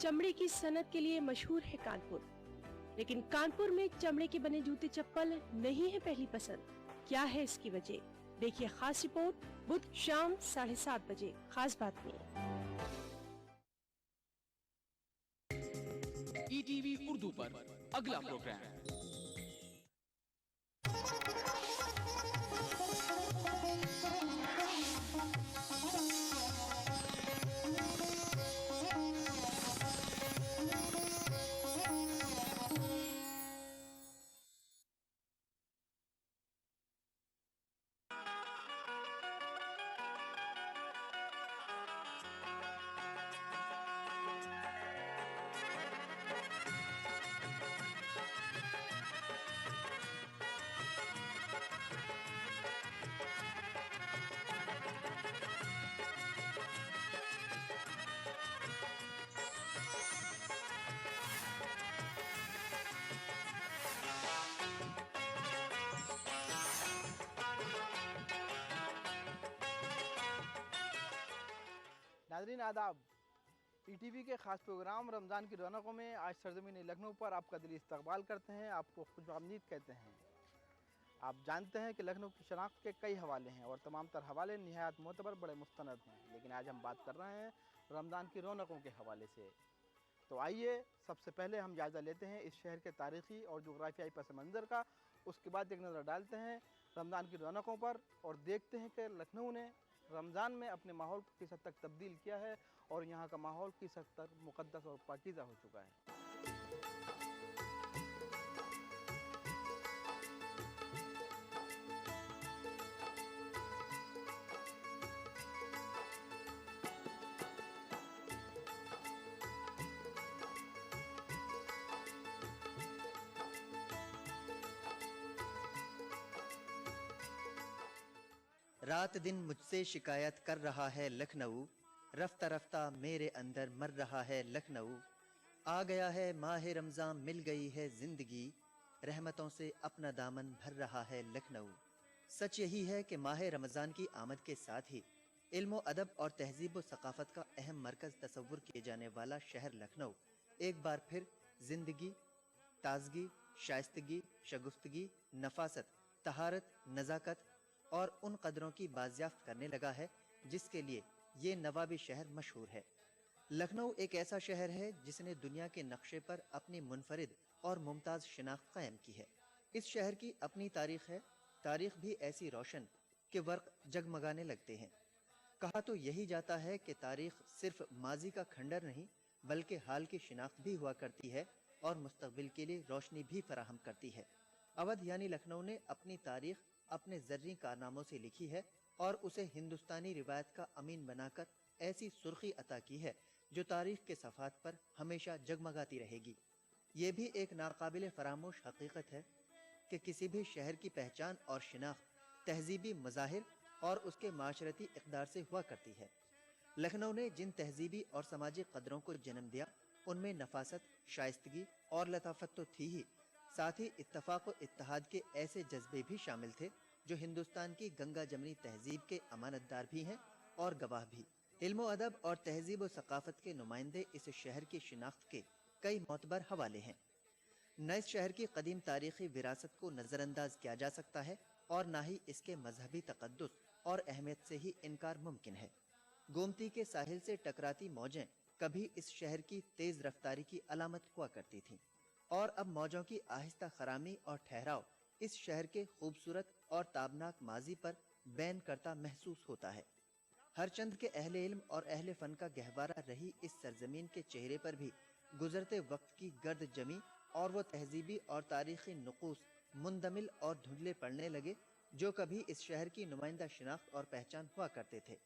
चमड़े की सनत के लिए मशहूर है कानपुर, लेकिन कानपुर में चमड़े के बने जूते चप्पल नहीं है पहली पसंद। क्या है इसकी वजह? देखिए खास रिपोर्ट बुध शाम 7:30 बजे खास बात में। ईटीवी उर्दू पर अगला प्रोग्राम। नाज़रीन आदाब, ईटीवी के ख़ास प्रोग्राम रमज़ान की रौनकों में आज सरज़मीन लखनऊ पर आपका दिली इस्तकबाल करते हैं। आपको खुशामदीद कहते हैं। आप जानते हैं कि लखनऊ की शनाख्त के कई हवाले हैं और तमाम तर हवाले निहायत मोतबर बड़े मुस्तनद हैं, लेकिन आज हम बात कर रहे हैं रमज़ान की रौनकों के हवाले से। तो आइए सबसे पहले हम जायज़ा लेते हैं इस शहर के तारीख़ी और जोग्राफियाई पस मंज़र का। उसके बाद एक नज़र डालते हैं रमज़ान की रौनकों पर और देखते हैं कि लखनऊ ने रमज़ान में अपने माहौल को किस हद तक तब्दील किया है और यहाँ का माहौल किस हद तक मुक़द्दस और पाकीज़ा हो चुका है। रात दिन मुझसे शिकायत कर रहा है लखनऊ, रफ्ता रफ्ता मेरे अंदर मर रहा है लखनऊ। आ गया है माह रमज़ान, मिल गई है जिंदगी, रहमतों से अपना दामन भर रहा है लखनऊ। सच यही है कि माह रमज़ान की आमद के साथ ही इल्म अदब और तहजीब व सकाफ़त का अहम मरकज़ तसव्वुर किए जाने वाला शहर लखनऊ एक बार फिर जिंदगी, ताजगी, शाइस्तगी, शगुफ्तगी, नफासत, तहारत, नज़ाकत और उन कदरों की बाजियाफ्त करने लगा है जिसके लिए ये नवाबी शहर मशहूर है। लखनऊ एक ऐसा शहर है जिसने दुनिया के नक्शे पर अपनी मुनफरिद और मुमताज़ शिनाख्त कायम की है। इस शहर की अपनी तारीख है, तारीख भी ऐसी रोशन कि वर्क जगमगाने लगते हैं। कहा तो यही जाता है कि तारीख सिर्फ माजी का खंडर नहीं बल्कि हाल की शिनाख्त भी हुआ करती है और मुस्तकबिल के लिए रोशनी भी फराहम करती है। अवध यानी लखनऊ ने अपनी तारीख अपने ज़र्री कारनामों से लिखी है और उसे हिंदुस्तानी रिवायत का अमीन बनाकर ऐसी सुर्खी अता की है जो तारीख के सफ़ात पर हमेशा जगमगाती रहेगी। ये भी एक नाकाबिल फरामोश हकीकत है कि किसी भी शहर की पहचान और शिनाख्त तहजीबी मज़ाहिर और उसके माशरती इक़दार से हुआ करती है। लखनऊ ने जिन तहजीबी और समाजी कदरों को जन्म दिया उनमें नफासत, शाइस्तगी और लताफत तो थी ही, साथ ही इत्तफाक व इत्तेहाद के ऐसे जज्बे भी शामिल थे जो हिंदुस्तान की गंगा जमनी तहजीब के अमानतदार भी हैं और गवाह भी। इल्म अदब और तहजीब व सकाफत के नुमाइंदे इस शहर की शिनाख्त के कई मोतबर हवाले हैं। न इस शहर की कदीम तारीखी विरासत को नज़रअंदाज किया जा सकता है और ना ही इसके मजहबी तकद्दुस और अहमियत से ही इनकार मुमकिन है। गोमती के साहिल से टकराती मौजें कभी इस शहर की तेज रफ्तारी की अलामत हुआ करती थीं और अब मौजों की आहिस्ता खरामी और ठहराव इस शहर के खूबसूरत और ताबनाक माजी पर बैन करता महसूस होता है। हर चंद के अहले इल्म और अहले फन का गहवारा रही इस सरजमीन के चेहरे पर भी गुजरते वक्त की गर्द जमी और वो तहजीबी और तारीखी नुकूस मुंदमिल और धुंधले पड़ने लगे जो कभी इस शहर की नुमाइंदा शिनाख्त और पहचान हुआ करते थे।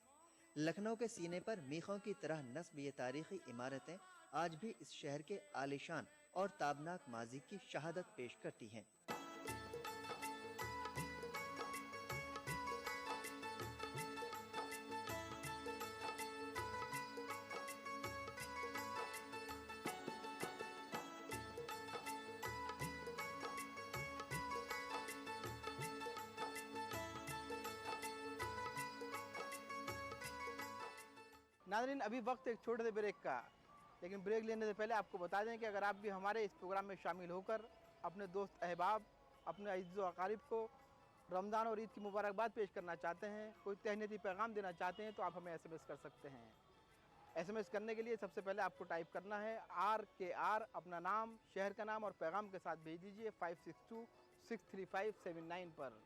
लखनऊ के सीने पर मीखों की तरह नस्ब ये तारीखी इमारतें आज भी इस शहर के आलिशान और ताबनाक माजी की शहादत पेश करती हैं। नाज़रीन, अभी वक्त एक छोटे से ब्रेक का। लेकिन ब्रेक लेने से पहले आपको बता दें कि अगर आप भी हमारे इस प्रोग्राम में शामिल होकर अपने दोस्त अहबाब, अपने अज़ीज़ व अकारिब को रमज़ान और ईद की मुबारकबाद पेश करना चाहते हैं, कोई तहनीती पैगाम देना चाहते हैं, तो आप हमें SMS कर सकते हैं। SMS करने के लिए सबसे पहले आपको टाइप करना है RKR, अपना नाम, शहर का नाम और पैगाम के साथ भेज दीजिए 56263579 पर।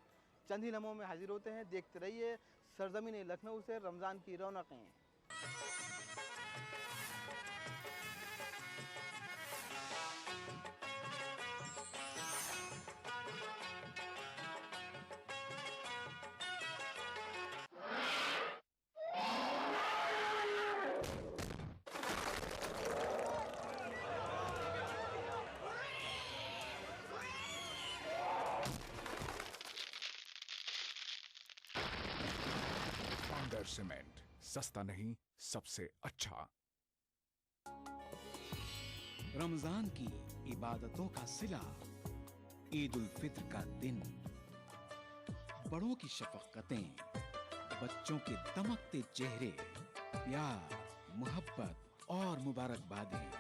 चंद ही लम्हों में हाजिर होते हैं। देखते रहिए सरजमीन लखनऊ से रमज़ान की रौनकें। फाउंडर सीमेंट, सस्ता नहीं सबसे अच्छा। रमजान की इबादतों का सिला, ईद उल फित्र का दिन, बड़ों की शफकतें, बच्चों के दमकते चेहरे, प्यार, मोहब्बत और मुबारकबादें।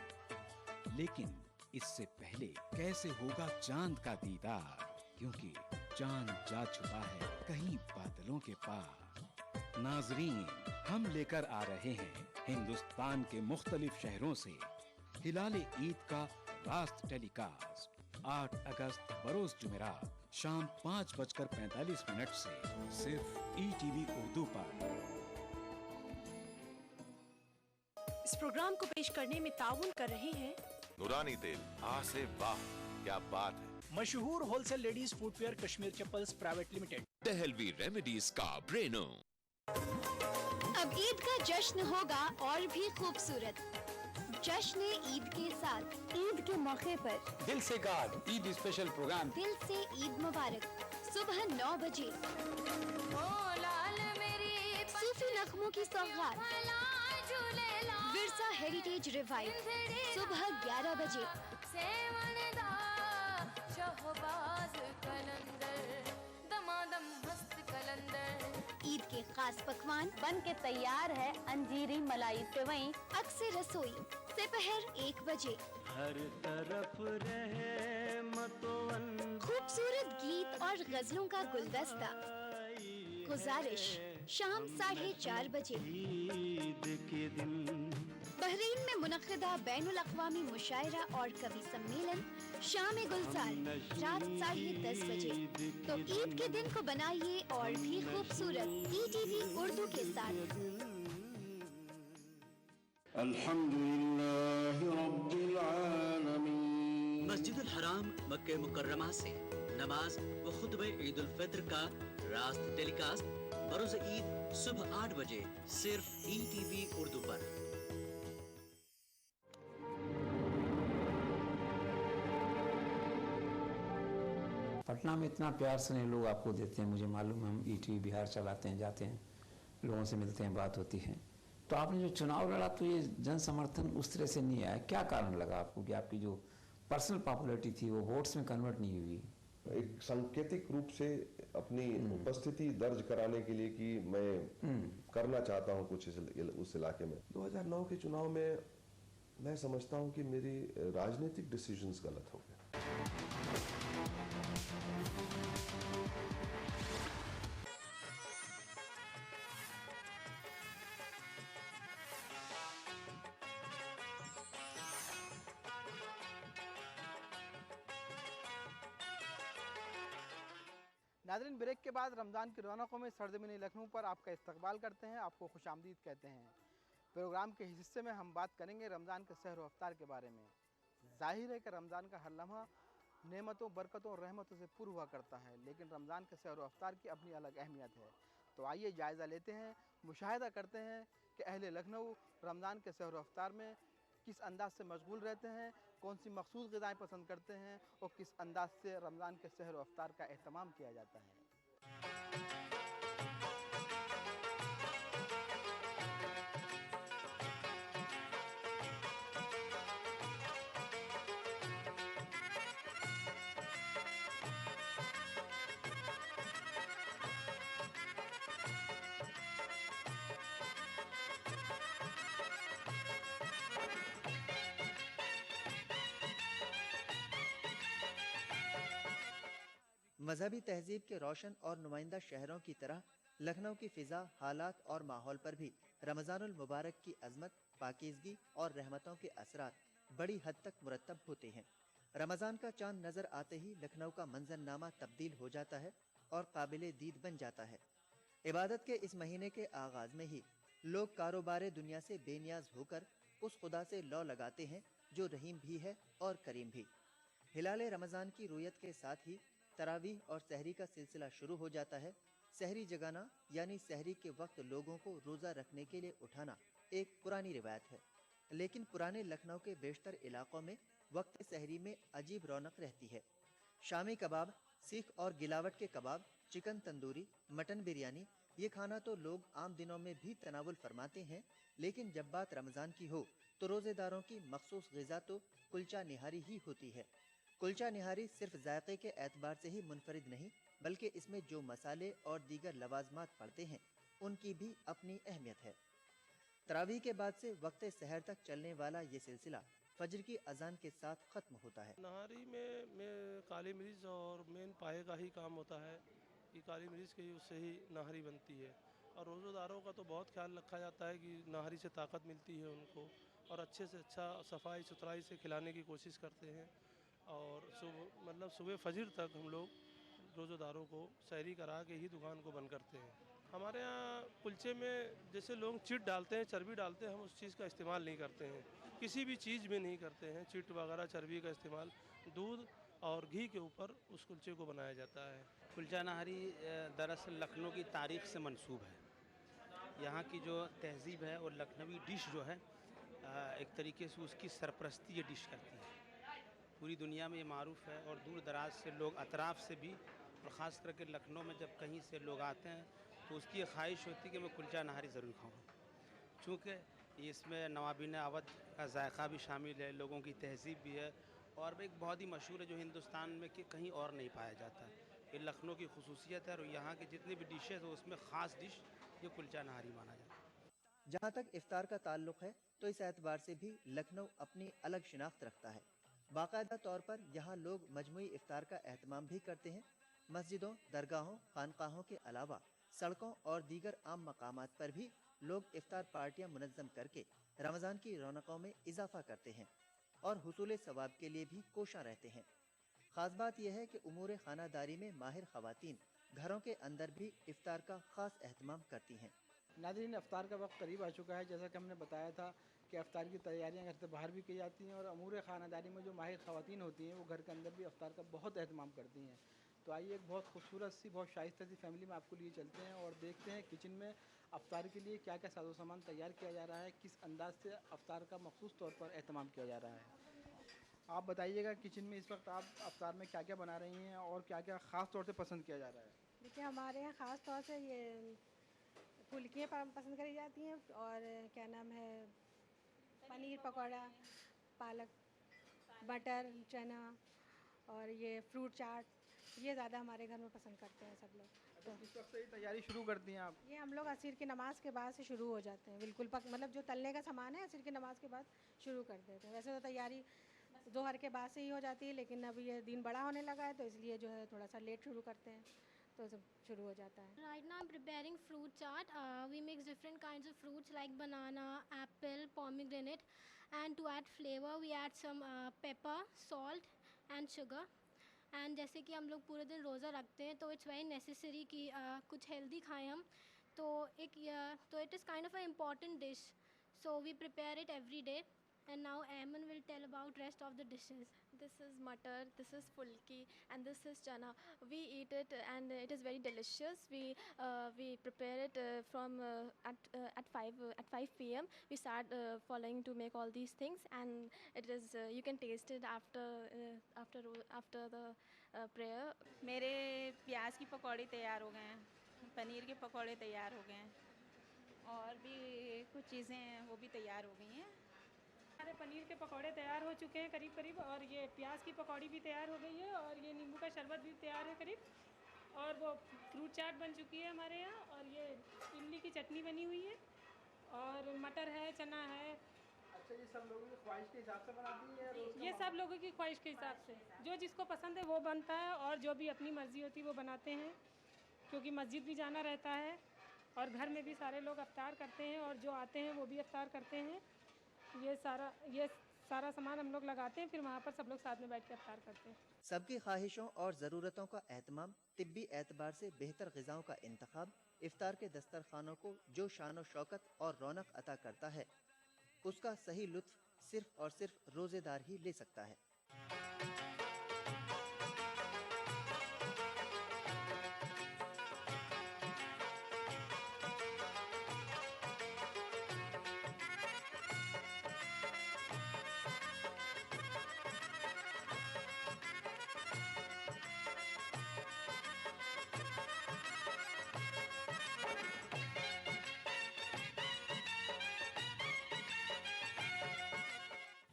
लेकिन इससे पहले कैसे होगा चांद का दीदार, क्योंकि चांद जा छुपा है कहीं बादलों के पार। नाजरीन, हम लेकर आ रहे हैं हिंदुस्तान के मुख्तलिफ शहरों से हिलाल ईद का रास्त टेलीकास्ट 8 अगस्त बरोज जुमेरात शाम 5:45 से सिर्फ ETV उर्दू पर। इस प्रोग्राम को पेश करने में ताउन कर रहे हैं नूरानी तेल, आ से वाह, क्या बात है। मशहूर wholesale ladies footwear Kashmir chappals private limited. Dehlvi remedies का ब्रेनो। अब ईद का जश्न होगा और भी खूबसूरत। जश्न ईद के साथ, ईद के मौके पर दिल से गार्ड ईद स्पेशल प्रोग्राम। दिल से ईद मुबारक सुबह 9 बजे। सूफी नगमों की सौगात, विरसा हेरिटेज रिवाइव सुबह 11 बजे। ईद के खास पकवान बन के तैयार है अंजीरी मलाई सेवई अक्सर रसोई दोपहर 1 बजे। हर तरफ रहे मतवन, खूबसूरत गीत और गजलों का गुलदस्ता। गुजारिश शाम 4:30 बजे। ईद के दिन बहरीन में मुनक्किदा बैनुल अक़वामी मुशायरा और कवि सम्मेलन शाम गुलजार रात 10:30 बजे। तो ईद के दिन को बनाइए और भी खूबसूरत ETV उर्दू के साथ। अल्हम्दुलिल्लाहि रब्बिल आलमीन। मस्जिदुल हराम मक्के मुकर्रमा से नमाज व खुतबे ईद उल फित्र का रास्त टेलीकास्ट बरोज़ ईद सुबह 8 बजे सिर्फ ETV उर्दू पर। पटना में इतना प्यार स्नेह लोग आपको देते हैं, मुझे मालूम है। हम ETV बिहार चलाते हैं, जाते हैं, लोगों से मिलते हैं, बात होती है। तो आपने जो चुनाव लड़ा तो ये जन समर्थन उस तरह से नहीं आया, क्या कारण लगा आपको कि आपकी जो पर्सनल पॉपुलैरिटी थी वो वोट्स में कन्वर्ट नहीं हुई? एक सांकेतिक रूप से अपनी उपस्थिति दर्ज कराने के लिए कि मैं करना चाहता हूं कुछ उस इलाके में। 2009 के चुनाव में मैं समझता हूं कि मेरी राजनीतिक डिसीजंस गलत हो गए। नाज़रीन, ब्रेक के बाद रमज़ान की रौनकों में सरजमीन लखनऊ पर आपका इस्तकबाल करते हैं, आपको खुशामदीद कहते हैं। प्रोग्राम के हिस्से में हम बात करेंगे रमज़ान के सहर व अफ्तार के बारे में। जाहिर है कि रमज़ान का हर लम्हा नेमतों, बरकतों और रहमतों से पूरा हुआ करता है, लेकिन रमज़ान के सहर व अफ्तार की अपनी अलग अहमियत है। तो आइए जायज़ा लेते हैं, मुशाहिदा करते हैं कि अहले लखनऊ रमज़ान के सहर व अफ्तार में किस अंदाज से मशगूल रहते हैं, कौन सी मखसूस ग़िज़ाएँ पसंद करते हैं और किस अंदाज से रमज़ान के सहर व अफ्तार का एहतमाम किया जाता है। मजहबी तहजीब के रोशन और नुमाइंदा शहरों की तरह लखनऊ की फिजा, हालात और माहौल पर भी रमज़ानुल मुबारक की अजमत, पाकीज़गी और रहमतों के असरात बड़ी हद तक मुरतब होते हैं। रमज़ान का चांद नजर आते ही लखनऊ का मंजरनामा तब्दील हो जाता है और काबिले दीद बन जाता है। इबादत के इस महीने के आगाज में ही लोग कारोबार दुनिया से बेनियाज होकर उस खुदा से लौ लगाते हैं जो रहीम भी है और करीम भी। हिलाल रमज़ान की रुयत के साथ ही तरावीह और सहरी का सिलसिला शुरू हो जाता है। सहरी जगाना यानी सहरी के वक्त लोगों को रोज़ा रखने के लिए उठाना एक पुरानी रिवायत है, लेकिन पुराने लखनऊ के बेशतर इलाकों में वक्त सहरी में अजीब रौनक रहती है। शामी कबाब, सीख और गिलावट के कबाब, चिकन तंदूरी, मटन बिरयानी, ये खाना तो लोग आम दिनों में भी तनावुल फरमाते हैं, लेकिन जब बात रमज़ान की हो तो रोज़ेदारों की मखसूस ग़िज़ा तो कुलचा निहारी ही होती है। कुलचा निहारी सिर्फ जायके के एतबार से ही मुनफरिद नहीं, बल्कि इसमें जो मसाले और दीगर लवाजमात पड़ते हैं उनकी भी अपनी अहमियत है। तरावीह के बाद से वक्त सहर तक चलने वाला ये सिलसिला फजर की अजान के साथ ख़त्म होता है। नहारी में काली मिर्च और मेन पाए का ही काम होता है कि काली मिर्च की उससे ही नहारी बनती है। और रोज़ेदारों का तो बहुत ख्याल रखा जाता है कि नहारी से ताकत मिलती है उनको, और अच्छे से अच्छा सफाई सुथराई से खिलाने की कोशिश करते हैं। और सुबह फजर तक हम लोग रोज़ेदारों को सहरी करा के ही दुकान को बंद करते हैं। हमारे यहाँ कुलचे में जैसे लोग चिट डालते हैं, चर्बी डालते हैं, हम उस चीज़ का इस्तेमाल नहीं करते हैं, किसी भी चीज़ में नहीं करते हैं। चिट वगैरह चर्बी का इस्तेमाल दूध और घी के ऊपर उस कुलचे को बनाया जाता है। कुलचा नहारी दरअसल लखनऊ की तारीख़ से मंसूब है। यहाँ की जो तहज़ीब है और लखनवी डिश जो है एक तरीके से उसकी सरपरस्ती ये डिश करती है। पूरी दुनिया में ये मारूफ़ है और दूर दराज से लोग अतराफ़ से भी, और ख़ास करके लखनऊ में जब कहीं से लोग आते हैं तो उसकी ये ख्वाहिश होती है कि मैं कुलचा नहारी ज़रूर खाऊँ, चूँकि इसमें नवाबीन अवध का जायका भी शामिल है, लोगों की तहज़ीब भी है, और एक बहुत ही मशहूर है जो हिंदुस्तान में कि कहीं और नहीं पाया जाता है। ये लखनऊ की खुसूसियत है और यहाँ की जितनी भी डिशेज़ है उसमें ख़ास डिश ये कुलचा नहारी माना जाता है। जहाँ तक इफ्तार का ताल्लुक़ है तो इस एतबार से भी लखनऊ अपनी अलग शिनाख्त रखता है। बाकायदा तौर पर यहाँ लोग मजमुई इफ्तार का एहतमाम भी करते हैं। मस्जिदों, दरगाहों, खानकाहों के अलावा सड़कों और दीगर आम मकामात पर भी लोग इफ्तार पार्टियाँ मुनज़्ज़म करके रमज़ान की रौनकों में इजाफा करते हैं और हुसूल सवाब के लिए भी कोशां रहते हैं। ख़ास बात यह है कि उमूर खानादारी में माहिर ख़वातीन घरों के अंदर भी इफ्तार का ख़ास एहतमाम करती हैं। नाज़रीन, इफ्तार का वक्त करीब आ चुका है। जैसा कि हमने बताया था कि इफ्तार की तैयारियां घर से बाहर भी की जाती हैं और अमूर ख़ानादारी में जो माहिर ख़वातीन होती हैं वो घर के अंदर भी इफ्तार का बहुत एहतमाम करती हैं। तो आइए एक बहुत खूबसूरत सी, बहुत शाइस्ता सी फैमिली में आपको लिए चलते हैं और देखते हैं किचन में इफ्तार के लिए क्या क्या साजो सामान तैयार किया जा रहा है, किस अंदाज से इफ्तार का मखसूस तौर पर एहतमाम किया जा रहा है। आप बताइएगा किचन में इस वक्त आप इफ्तार में क्या क्या बना रही हैं और क्या क्या ख़ास तौर से पसंद किया जा रहा है? देखिए, हमारे यहाँ ख़ास तौर से ये फुल्कियाँ पसंद करी जाती हैं और क्या नाम है, पनीर पकौड़ा, पालक, बटर, चना और ये फ्रूट चाट, ये ज़्यादा हमारे घर में पसंद करते हैं सब लोग। तो किस वक्त से ये तैयारी शुरू करती हैं आप? ये हम लोग असर की नमाज के बाद से शुरू हो जाते हैं, बिल्कुल मतलब जो तलने का सामान है असर की नमाज के बाद शुरू कर देते हैं। वैसे तो तैयारी दोहर के बाद से ही हो जाती है, लेकिन अब ये दिन बड़ा होने लगा है तो इसलिए जो है थोड़ा सा लेट शुरू करते हैं, तो सब शुरू हो जाता है। Right now I'm preparing fruit chaat. We mix different kinds of fruits like banana, apple, pomegranate, and to add flavor we add some pepper, salt and sugar. And जैसे कि हम लोग पूरे दिन रोज़ा रखते हैं तो इट्स वेरी नेसेसरी कि कुछ हेल्दी खाएं हम, तो it is kind of a important dish, so we prepare it every day. And now Ayman will tell about rest of the dishes. This is matar, this is fulki, and this is chana. We eat it and it is very delicious. We prepare it from at 5 p.m. We start following to make all these things, and it is you can taste it after the prayer. मेरे प्याज की पकौड़ी तैयार हो गए हैं, पनीर के पकौड़े तैयार हो गए हैं और भी कुछ चीज़ें हैं वो भी तैयार हो गई हैं। हमारे पनीर के पकौड़े तैयार हो चुके हैं करीब करीब, और ये प्याज की पकौड़ी भी तैयार हो गई है और ये नींबू का शरबत भी तैयार है करीब, और वो फ्रूट चाट बन चुकी है हमारे यहाँ, और ये इमली की चटनी बनी हुई है और मटर है, चना है। अच्छा, ये सब लोगों की ख्वाहिश के हिसाब से बनाती है या रोज़ का ये मामला? सब लोगों की ख्वाहिश के हिसाब से, जो जिसको पसंद है वो बनता है, और जो भी अपनी मर्ज़ी होती है वो बनाते हैं, क्योंकि मस्जिद भी जाना रहता है और घर में भी सारे लोग अफ्तार करते हैं, और जो आते हैं वो भी अफ्तार करते हैं। ये सारा सामान हम लोग लगाते हैं, फिर वहाँ पर सब लोग साथ में बैठ के अफ्तार करते हैं। सबकी ख्वाहिशों और ज़रूरतों का एहतमाम, तिब्बी एतबार से बेहतर ग़िज़ाओं का इंतखाब, इफ्तार के दस्तरखानों को जो शान व शौकत और रौनक अता करता है, उसका सही लुत्फ़ सिर्फ़ और सिर्फ रोज़ेदार ही ले सकता है।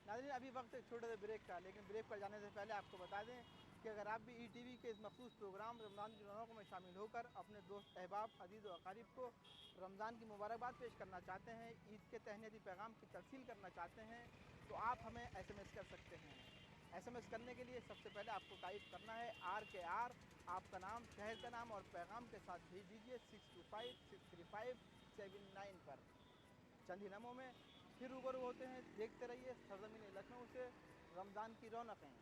नाज़रीन, अभी वक्त एक छोटे से ब्रेक का, लेकिन ब्रेक पर जाने से पहले आपको बता दें कि अगर आप भी ETV के इस मखसूस प्रोग्राम रमज़ान की रौनकों में शामिल होकर अपने दोस्त अहबाब, अजीज़ व अकारीब को रमज़ान की मुबारकबाद पेश करना चाहते हैं, ईद के तहनीती पैगाम की तरसील करना चाहते हैं, तो आप हमें SMS कर सकते हैं। SMS करने के लिए सबसे पहले आपको टाइप करना है RKR, आपका नाम, शहर का नाम और पैगाम के साथ भेज दीजिए 62563579 पर। चंद ही लम्हों में फिर रूबरू होते हैं। देखते रहिए सरज़मीन लखनऊ से रमज़ान की रौनकें।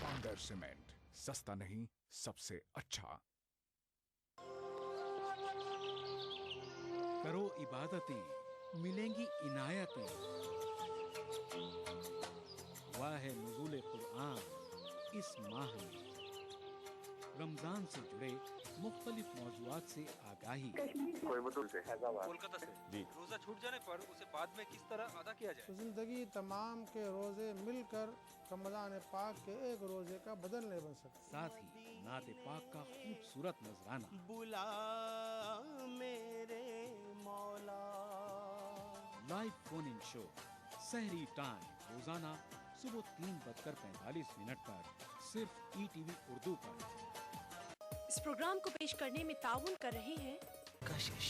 पाउंडर सीमेंट, सस्ता नहीं सबसे अच्छा। करो इबादतें, मिलेंगी इनायतें। वाह है नुज़ूल कुरान इस माह में, रमजान से जुड़े मुख्तलिफ मौज़ूआत से आगाही। कोलकाता से रोजा छूट जाने पर उसे बाद में किस तरह अदा किया जाए? जिंदगी तमाम के रोजे मिलकर रमजान पाक के एक रोजे का बदल नहीं बन सकते। साथ ही नात पाक का खूबसूरत नजराना। बुला मेरे मौला। लाइव फोन इन शो सहरी टाइम रोजाना सुबह 3:45 पर सिर्फ ETV उर्दू पर। इस प्रोग्राम को पेश करने में ताउन कर रहे हैं कशिश,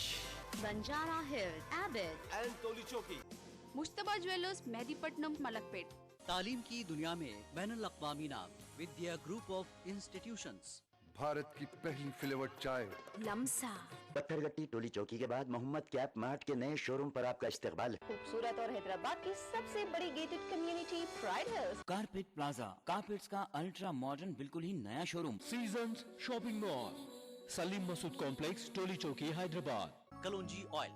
बंजारा हिल्स, एबिड एंड टोली चौकी, मुश्तबा ज्वेलर्स, मेहदीपट्टनम, मलकपेट। तालीम की दुनिया में बैनुल अक़वामी नाम विद्या ग्रुप ऑफ इंस्टीट्यूशंस। भारत की पहली फ्लेवर्ड चाय लम्सा। पत्थरगट्टी टोली चौकी के बाद मोहम्मद कैप मार्ट के नए शोरूम पर आपका इस्तकबाल है। खूबसूरत और हैदराबाद की सबसे बड़ी gated community Pride Hills. Carpet plaza, carpets का अल्ट्रा मॉडर्न बिल्कुल ही नया showroom. Seasons shopping mall, Salim Masood complex, Toli Chowki, Hyderabad. कलौंजी ऑयल,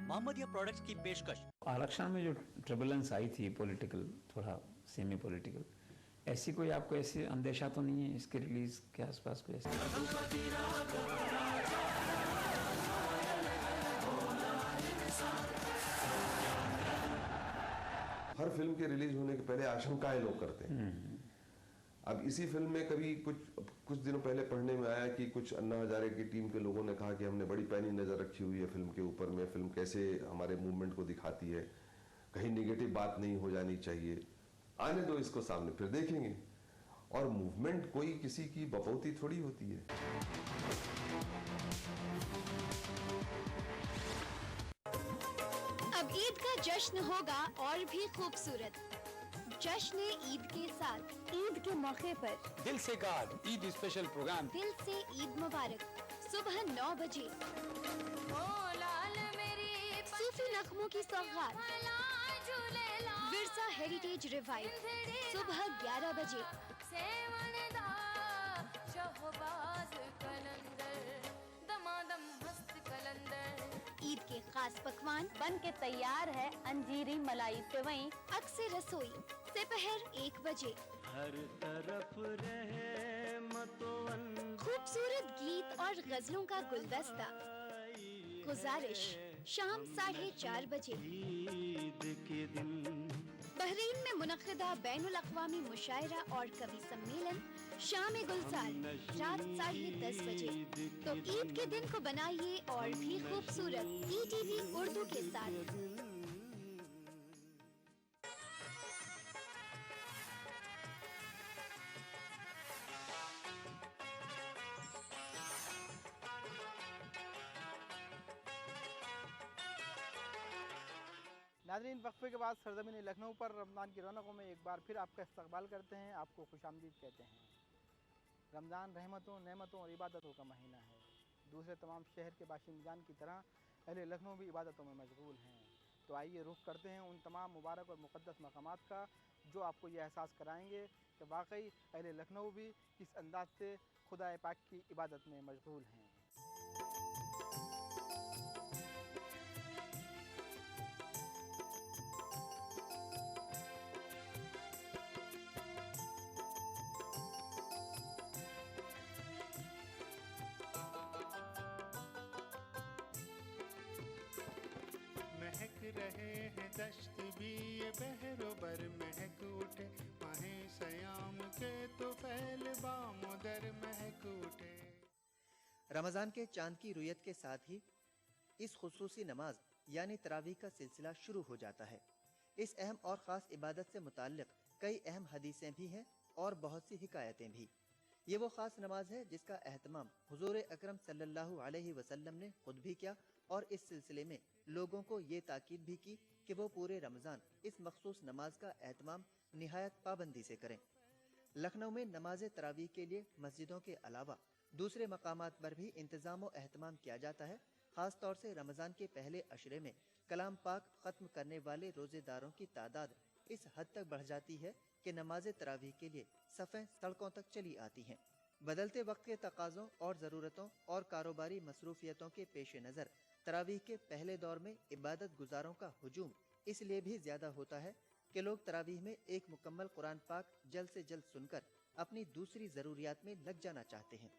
मोहम्मदिया प्रोडक्ट्स की पेशकश। आरक्षण में जो ट्रबुलेंस आई थी, पॉलिटिकल, थोड़ा सेमी पॉलिटिकल, ऐसी कोई आपको ऐसी अंदेशा तो नहीं है इसके रिलीज के आसपास कोई ऐसी? हर फिल्म के रिलीज होने के पहले आशंकाएं लोग करते हैं। अब इसी फिल्म में कभी कुछ दिनों पहले पढ़ने में आया कि कुछ अन्ना हजारे की टीम के लोगों ने कहा कि हमने बड़ी पैनी नजर रखी हुई है फिल्म के ऊपर में, फिल्म कैसे हमारे मूवमेंट को दिखाती है, कहीं निगेटिव बात नहीं हो जानी चाहिए, आने दो इसको सामने फिर देखेंगे। और मूवमेंट कोई किसी की बपौती थोड़ी होती है। अब ईद का जश्न होगा और भी खूबसूरत। जश्न ईद के साथ, ईद के मौके पर दिल से गार्ड ईद स्पेशल प्रोग्राम। दिल से ईद मुबारक सुबह 9 बजे। सूफी नगमों की सौगात, विरसा हेरिटेज रिवाइव सुबह 11 बजे। ईद के खास पकवान बन के तैयार है अंजीरी मलाई सेवई अक्सर रसोई दोपहर 1 बजे। हर तरफ रहमतों, खूबसूरत गीत और गजलों का गुलदस्ता। गुजारिश शाम 4:30 बजे। ईद के दिन बहर बहरीन में मुनक़िदा बैनुल अक़वामी मुशायरा और कवि सम्मेलन शाम गुलजार रात 10:30 बजे। तो ईद के दिन को बनाइए और भी खूबसूरत ETV उर्दू के साथ। नाज़रीन, वक्फे के बाद सरजमीन लखनऊ पर रमज़ान की रौनकों में एक बार फिर आपका इस्तकबाल करते हैं, आपको खुशामदीद कहते हैं। रमज़ान रहमतों, नेमतों और इबादतों का महीना है। दूसरे तमाम शहर के बाशिंदगान की तरह अहले लखनऊ भी इबादतों में मशगूल हैं। तो आइए रुख करते हैं उन तमाम मुबारक और मुक़द्दस मकामात का जो आपको ये एहसास कराएँगे कि वाकई अहले लखनऊ भी किस अंदाज से खुदा पाक की इबादत में मशगूल हैं। महक रहे हैं दश्त भी ये बहरोबर महक उठे, माहे सयाम के तो फैल बामुदर महक उठे। रमज़ान के चांद की रुयत के साथ ही इस खुसूसी नमाज यानी तरावीह का सिलसिला शुरू हो जाता है। इस अहम और ख़ास इबादत से मुताल्लिक़ कई अहम हदीसें भी हैं और बहुत सी हिकायतें भी। ये वो ख़ास नमाज है जिसका एहतमाम हुज़ूर अकरम सल्लल्लाहु अलैहि वसल्लम ने खुद भी किया और इस सिलसिले में लोगों को ये ताकीद भी की कि वो पूरे रमज़ान इस मखसूस नमाज का एहतमाम निहायत पाबंदी से करें। लखनऊ में नमाज तरावीह के लिए मस्जिदों के अलावा दूसरे मकामात पर भी इंतज़ाम व एहतमाम किया जाता है। ख़ास तौर से रमज़ान के पहले अशरे में कलाम पाक ख़त्म करने वाले रोज़ेदारों की तादाद इस हद तक बढ़ जाती है कि नमाज तरावीह के लिए सफ़ें सड़कों तक चली आती हैं। बदलते वक्त के तकाज़ों और ज़रूरतों और कारोबारी मसरूफियतों के पेश नज़र तरावीह के पहले दौर में इबादत गुजारों का हुजूम इसलिए भी ज़्यादा होता है कि लोग तरावीह में एक मुकम्मल कुरान पाक जल्द से जल्द सुनकर अपनी दूसरी ज़रूरियात में लग जाना चाहते हैं।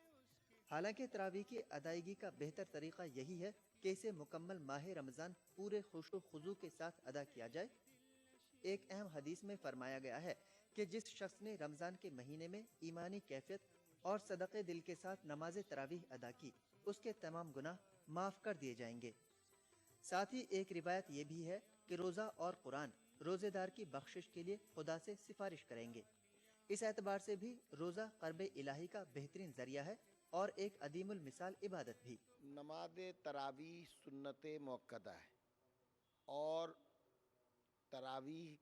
हालांकि तरावीह की अदायगी का बेहतर तरीक़ा यही है कि इसे मुकम्मल माह रमज़ान पूरे खुशू खुजू के साथ अदा किया जाए। एक अहम हदीस में फरमाया गया है कि जिस शख्स ने रमज़ान के महीने में ईमानी कैफियत और सदक़े दिल के साथ नमाज तरावीह अदा की, उसके तमाम गुनाह माफ़ कर दिए जाएंगे। साथ ही एक रिवायत ये भी है कि रोज़ा और कुरान रोज़ेदार की बख्शिश के लिए खुदा से सिफारिश करेंगे। इस एतबार से भी रोज़ा क़र्ब इलाही का बेहतरीन ज़रिया है और एक अदीमुल मिसाल इबादत भी। नमाज तरावीह सुन्नत मुअक्कदा है और तरावीह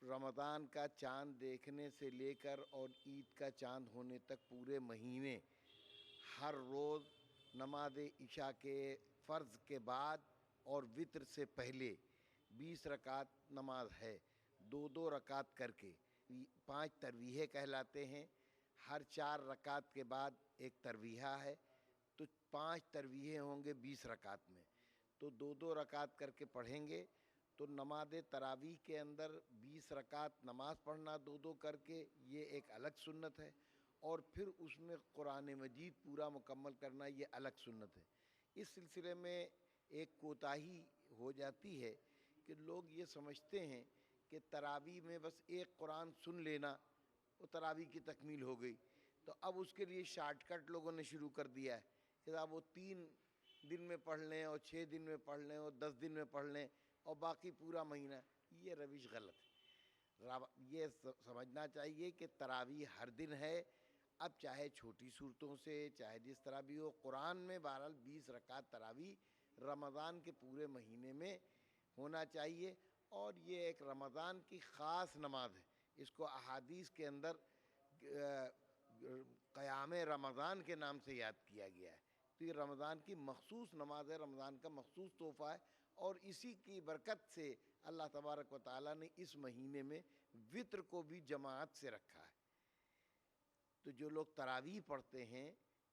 रमज़ान का चाँद देखने से लेकर और ईद का चाँद होने तक पूरे महीने हर रोज़ नमाज इशा के फ़र्ज़ के बाद और वित्र से पहले 20 रकात नमाज है, 2-2 रकात करके 5 तरवीहे कहलाते हैं। हर 4 रकात के बाद एक तरवीहा है, तो 5 तरवीहे होंगे 20 रकात में, तो 2-2 रकात करके पढ़ेंगे। तो नमाज तरावीह के अंदर 20 रकात नमाज पढ़ना 2-2 करके ये एक अलग सुन्नत है, और फिर उसमें कुरान मजीद पूरा मुकम्मल करना ये अलग सुन्नत है। इस सिलसिले में एक कोताही हो जाती है कि लोग ये समझते हैं कि तरावीह में बस एक कुरान सुन लेना वो तरावीह की तकमील हो गई। तो अब उसके लिए शॉर्टकट लोगों ने शुरू कर दिया है कि साहब वो 3 दिन में पढ़ लें और 6 दिन में पढ़ लें और 10 दिन में पढ़ लें और बाकी पूरा महीना। ये रविश गलत है। ये समझना चाहिए कि तरावीह हर दिन है, अब चाहे छोटी सूरतों से चाहे जिस तरह भी हो। कुरान में बहरहाल 20 रकात तरावीह रमज़ान के पूरे महीने में होना चाहिए, और ये एक रमज़ान की ख़ास नमाज है। इसको अहादीस के अंदर क़याम रमज़ान के नाम से याद किया गया है। तो ये रमज़ान की मखसूस नमाज है, रमज़ान का मखसूस तोहफ़ा है, और इसी की बरकत से अल्लाह तबारक व तआला ने इस महीने में वित्र को भी जमात से रखा है। तो जो लोग तरावीह पढ़ते हैं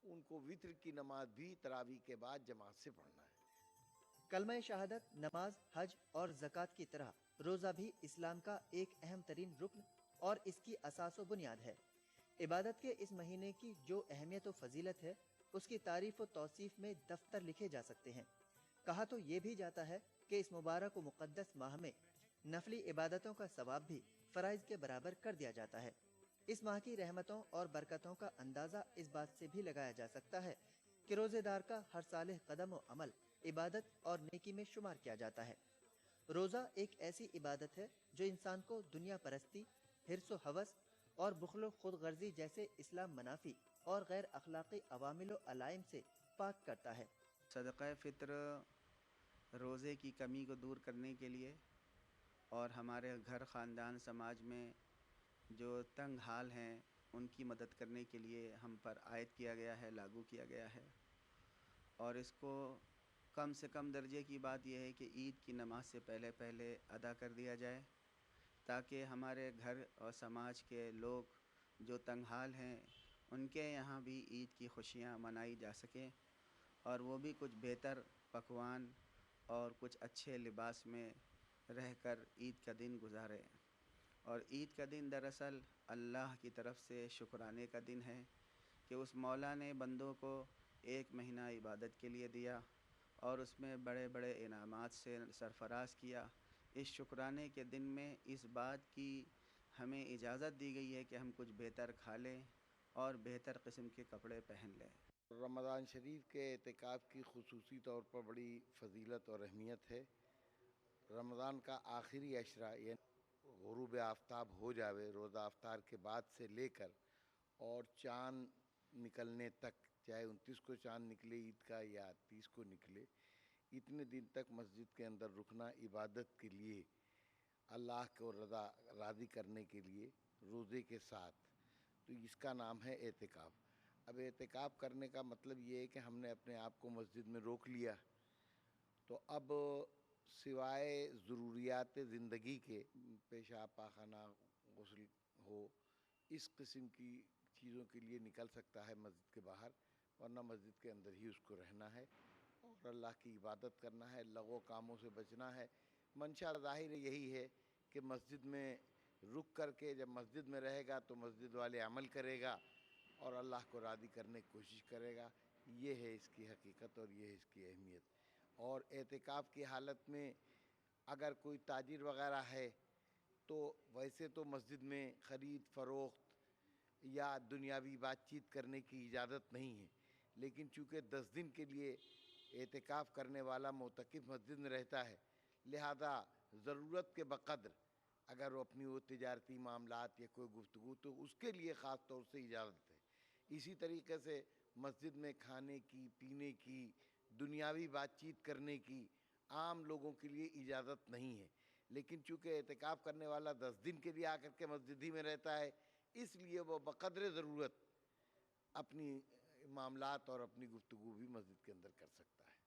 उनको वित्र की नमाज भी तरावीह के बाद जमात से पढ़ना है। कलमा शहादत, नमाज, हज और ज़कात की तरह रोज़ा भी इस्लाम का एक अहम तरीन रुकन और इसकी असास व बुनियाद है। इबादत के इस महीने की जो अहमियत व फजीलत है उसकी तारीफ़ व तौसीफ़ में दफ्तर लिखे जा सकते हैं। कहा तो ये भी जाता है कि इस मुबारक व मुक़द्दस माह में नफली इबादतों का सवाब भी फराइज के बराबर कर दिया जाता है। इस माह की रहमतों और बरकतों का अंदाज़ा इस बात से भी लगाया जा सकता है कि रोज़ेदार का हर साल कदम व अमल इबादत और नेकी में शुमार किया जाता है। रोज़ा एक ऐसी इबादत है जो इंसान को दुनिया परस्ती, हिर्स व हवस और बुखल खुद गर्जी जैसे इस्लाम मनाफी और गैर अखलाकी अवामिल अलाइम से पाक करता है। सदक़ा फ़ित्र रोज़े की कमी को दूर करने के लिए और हमारे घर ख़ानदान समाज में जो तंग हाल हैं उनकी मदद करने के लिए हम पर आयत किया गया है, लागू किया गया है। और इसको कम से कम दर्जे की बात यह है कि ईद की नमाज से पहले पहले अदा कर दिया जाए, ताकि हमारे घर और समाज के लोग जो तंग हाल हैं उनके यहाँ भी ईद की खुशियाँ मनाई जा सकें और वो भी कुछ बेहतर पकवान और कुछ अच्छे लिबास में रहकर ईद का दिन गुजारें। और ईद का दिन दरअसल अल्लाह की तरफ से शुक्राने का दिन है कि उस मौला ने बंदों को एक महीना इबादत के लिए दिया और उसमें बड़े बड़े इनामात से सरफराज किया। इस शुक्राने के दिन में इस बात की हमें इजाज़त दी गई है कि हम कुछ बेहतर खा लें और बेहतर किस्म के कपड़े पहन लें। रमज़ान शरीफ के एतिकाफ़ की खुसूसी तौर पर बड़ी फ़जीलत और अहमियत है। रमज़ान का आखिरी अशरा यानी गुरूब आफ्ताब हो जावे, रोज़ा अफ्तार के बाद से लेकर और चाँद निकलने तक, चाहे 29 को चाँद निकले ईद का या 30 को निकले, इतने दिन तक मस्जिद के अंदर रुकना इबादत के लिए, अल्लाह को राज़ी करने के लिए रोज़े के साथ, तो इसका नाम है एतिकाफ़। अब एतिकाफ़ करने का मतलब ये है कि हमने अपने आप को मस्जिद में रोक लिया, तो अब सिवाय ज़रूरियात ज़िंदगी के, पेशाब पाखाना, गुस्ल हो, इस किस्म की चीज़ों के लिए निकल सकता है मस्जिद के बाहर, वरना मस्जिद के अंदर ही उसको रहना है और अल्लाह की इबादत करना है, लगो कामों से बचना है। मंशा ज़ाहिर यही है कि मस्जिद में रुक कर के जब मस्जिद में रहेगा तो मस्जिद वाले अमल करेगा और अल्लाह को राज़ी करने की कोशिश करेगा। ये है इसकी हकीकत और ये है इसकी अहमियत। और एतिकाफ़ की हालत में अगर कोई ताजिर वग़ैरह है तो वैसे तो मस्जिद में ख़रीद फ़रोख्त या दुनियावी बातचीत करने की इजाज़त नहीं है, लेकिन चूँकि 10 दिन के लिए एतिकाफ़ करने वाला मोतकिफ़ मस्जिद में रहता है, लिहाजा ज़रूरत के बक़द्र अगर वो अपनी वो तिजारती मामलात या कोई गुफ्तगू, तो उसके लिए ख़ास तौर से इजाज़त है। इसी तरीके से मस्जिद में खाने की, पीने की, दुनियावी बातचीत करने की आम लोगों के लिए इजाज़त नहीं है, लेकिन चूँकि एतिकाफ़ करने वाला 10 दिन के लिए आकर के मस्जिद ही में रहता है, इसलिए वो बक़द्र ज़रूरत अपनी मामलात और अपनी गुफ्तगू भी मस्जिद के अंदर कर सकता है।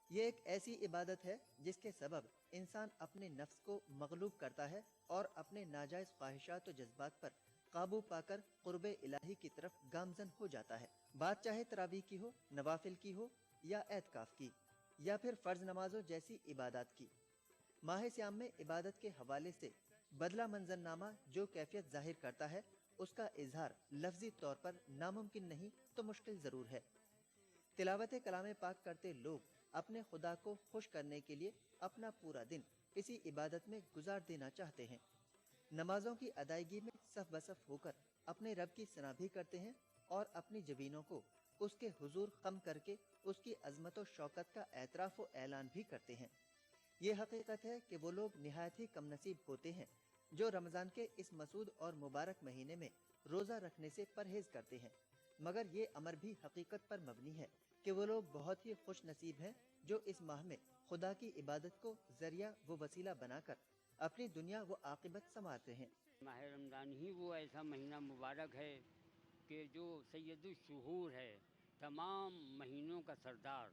ये एक ऐसी इबादत है जिसके सबब इंसान अपने नफ्स को मगलूब करता है और अपने नाजायज़ ख्वाहिशात व जज्बात पर काबू पाकर क़ुर्बे इलाही की तरफ गामज़न हो जाता है। बात चाहे तरावी की हो, नवाफिल की हो या एतकाफ़ की या फिर फ़र्ज़ नमाजों जैसी इबादत की। माह सियाम में इबादत के हवाले से बदला मंजरनामा जो कैफियत ज़ाहिर करता है, उसका इजहार लफ्ज़ी तौर पर नामुमकिन नहीं तो मुश्किल ज़रूर है। तिलावत कलाम पाक करते लोग अपने खुदा को खुश करने के लिए अपना पूरा दिन किसी इबादत में गुजार देना चाहते हैं। नमाजों की अदायगी में सफ बसफ होकर अपने रब की सना भी करते हैं और अपनी जबीनों को उसके हुजूर खम करके उसकी अजमत व शौकत का एतराफ़ व ऐलान भी करते हैं। ये हकीकत है कि वो लोग निहायत ही कम नसीब होते हैं जो रमज़ान के इस मसूद और मुबारक महीने में रोज़ा रखने से परहेज़ करते हैं, मगर ये अमर भी हकीकत पर मबनी है कि वो लोग बहुत ही खुश नसीब हैं जो इस माह में खुदा की इबादत को ज़रिया व वसीला बनाकर अपनी दुनिया व आक़िबत संवारते हैं। माह रमज़ान ही वो ऐसा महीना मुबारक है कि जो सैयदुल शुहूर है, तमाम महीनों का सरदार।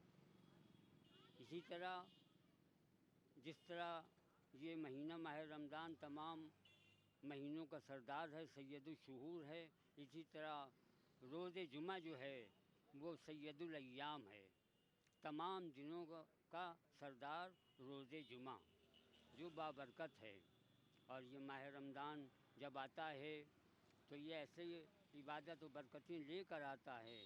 इसी तरह जिस तरह ये महीना माह रमज़ान तमाम महीनों का सरदार है, सैयदुल शुहूर है, इसी तरह रोज़े जुमा जो है वो सैयदुल अय्याम है, तमाम दिनों का सरदार रोज़े जुमा जो बाबरकत है। और ये माह रमज़ान जब आता है तो ये ऐसे इबादत व बरकतें लेकर आता है,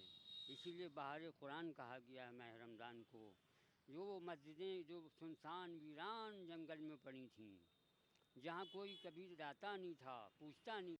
इसीलिए बहार कुरान कहा गया है माह रमज़ान को। जो मस्जिदें जो सुनसान वीरान जंगल में पड़ी थीं, जहाँ कोई कभी रहता नहीं था, पूछता नहीं